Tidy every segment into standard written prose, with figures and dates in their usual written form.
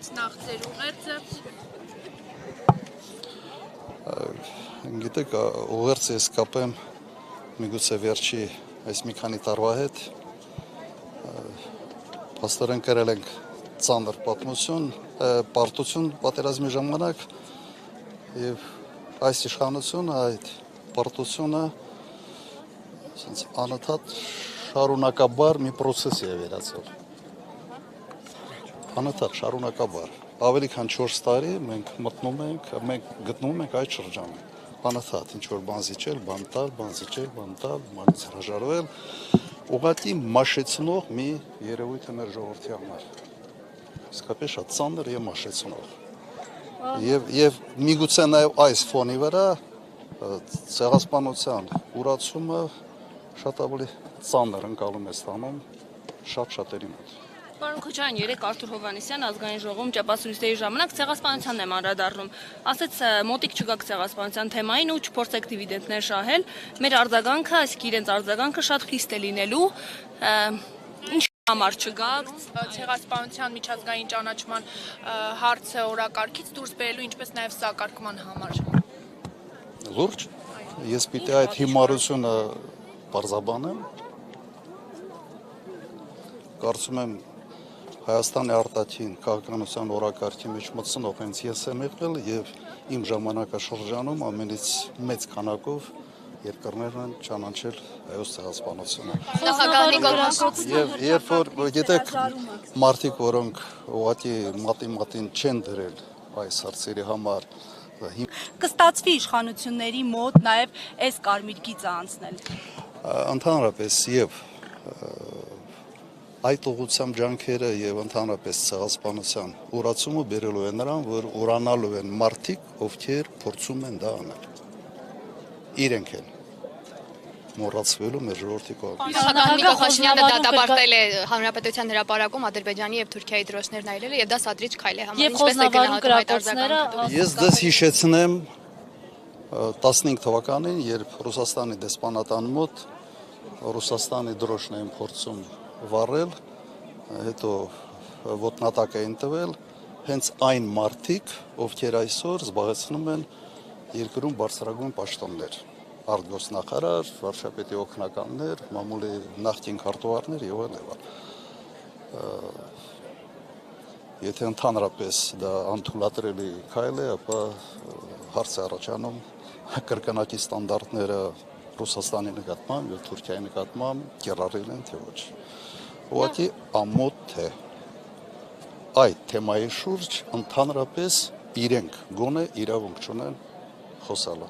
կատարած նախ ձեր ուղերձը։ Գիտեք, ուղերձը ես կապեմ միգուցե վերջի այս մի քանի տարվա հետ, փաստորեն կրել ենք ծանր պարտություն պատերազմի ժամանակ եւ այս իշխանությունը այդ պարտությունը անընդհատ շարունակաբար մի process է վերածել։ Անընդհատ շարունակաբար։ Ավելի քան 4 տարի մենք գտնվում ենք այդ շրջանում։ Անընդհատ ինչ որ բան զիջել, բան տալ, մանից հրաժարվել, ուղղակի մաշեցնող մի երևույթ է մեր ժողովրդի համար։ Իսկապես շատ ծանր եւ մաշեցնող։ Եվ միգուցե նաեւ այս ֆոնի վրա ցեղասպանության ուրացումը շատ ավելի ծանր ընկալում է ստանում շատերի մոտ։ Պարոն Քոչարյան, երեկ Արթուր Հովհաննիսյանը ազգային ժողովում ճապասուրիստերի ժամանակ ցեղասպանությանն եմ անդրադառնում։ Ասաց մոտիկ չգաք ցեղասպանության թեմային ու չփորձեք դիվիդենտներ շահել։ Մեր արձագանքը, այսինքն իրենց արձագանքը շատ խիստ է լինելու։ Ինչ համար չգաք Ցեղասպանության միջազգային ճանաչման հարցը օրակարգից դուրս բերելու, ինչպես նաև սակարկման համար։ Լուրջ, ես պիտի այդ հիմարությունը բարձաբանեմ։ Կարծում եմ Հայաստանի արտաքին քաղաքականության օրակարգի մեջ մտցնող հենց ես եմ եղել եւ իմ ժամանակաշրջանում ամենից մեծ քանակով երկրներ են ճանաչել հայոց ցեղասպանությունը։ Եվ երբ որ գիտեք մարդիկ, որոնք ուղղակի մատին չեն դրել այս հարցերի համար, կստացվի իշխանությունների մոտ նաեւ այս կարմիր գիծը անցնել։ Ընդհանրապես եւ այդ ուղղությամբ ջանքերը եւ ընդհանրապես ցեղասպանության ուրացումը բերելու է նրան, որ ուրանալու են մարդիկ, ովքեր փորձում են դա անել։ Իրենք են մոռացվելու մեր ժողովրդի կողմից։ Նախագահ Նիկոլ Փաշինյանը դատապարտել է Հանրապետության հրապարակում Ադրբեջանի եւ Թուրքիայի դրոշներն այլելը եւ դա սադրիչ քայլ է համարում։ Ինչպես է գնահատում այդ արձագանքը։ Ես դες հիշեցնեմ 15 թվականին, երբ Ռուսաստանի դեսպանատան մոտ Ռուսաստանի դրոշն էին փորձում վառել, հետո ոտնատակ էին տվել հենց այն մարդիկ, ովքեր այսօր զբաղեցնում են երկրում բարձրագույն պաշտոններ, արտգործնախարար, վարչապետի օգնականներ, մամուլի նախկին քարտուղարներ եւ այլն։ Եթե ընդհանրապես դա անթույլատրելի քայլ է, ապա հարց է առաջանում կրկնակի ստանդարտները Ռուսաստանի նկատմամբ եւ Թուրքիայի նկատմամբ կիրառել են թե ոչ։ Ուղղակի ամոթ է այդ թեմայի շուրջ ընդհանրապես իրենք գոնե իրավունք չունեն խոսալու։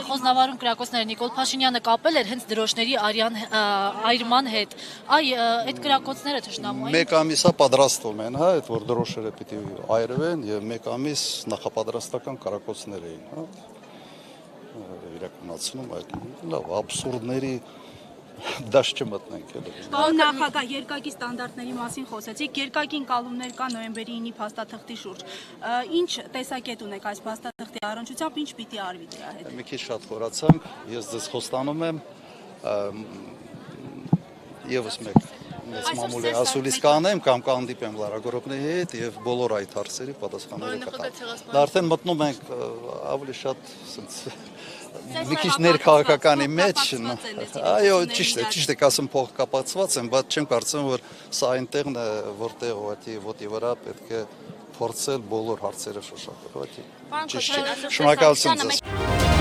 Խոզնավարում կրակոցները Նիկոլ Փաշինյանը կապել էր հենց դրոշների այրման հետ։ Այդ կրակոցները թշնամու են։ Մեկ ամիսա պատրաստում են, հա, այդ որ դրոշերը պիտի այրվեն եւ մեկ ամիս նախապատրաստական կրակոցներ էին, հա։ Իրականացնում այդ լավ աբսուրդների դաշտ չմտնենք էլի։ Պարոն նախագահ, երկակի ստանդարտների մասին խոսեցիք, երկակին կալումներ կա նոյեմբերի 9-ի փաստաթղթի շուրջ։ Ինչ տեսակետ ունեք այս փաստաթղթի առնչությամբ, ինչ պիտի արվի դրա հետ։ Մի քիչ շատ խորացանք, ես ձեզ խոստանում եմ եւս մեկ մեծ մամուլի ասուլիս կանեմ կամ կհանդիպեմ լրագրողների հետ եւ բոլոր այդ հարցերի պատասխանները կտամ։ Դա արդեն մտնում ենք ավելի շատ մի քիչ ներքաղաքականի մեջ, այո, ճիշտ է, ասեմ փոխկապակցված եմ, բայց չեմ կարծում, որ սա այնտեղն է, որտեղ ոտի վրա պետք է փորձել բոլոր հարցերը շոշափել։ Շնորհակալություն ձեզ։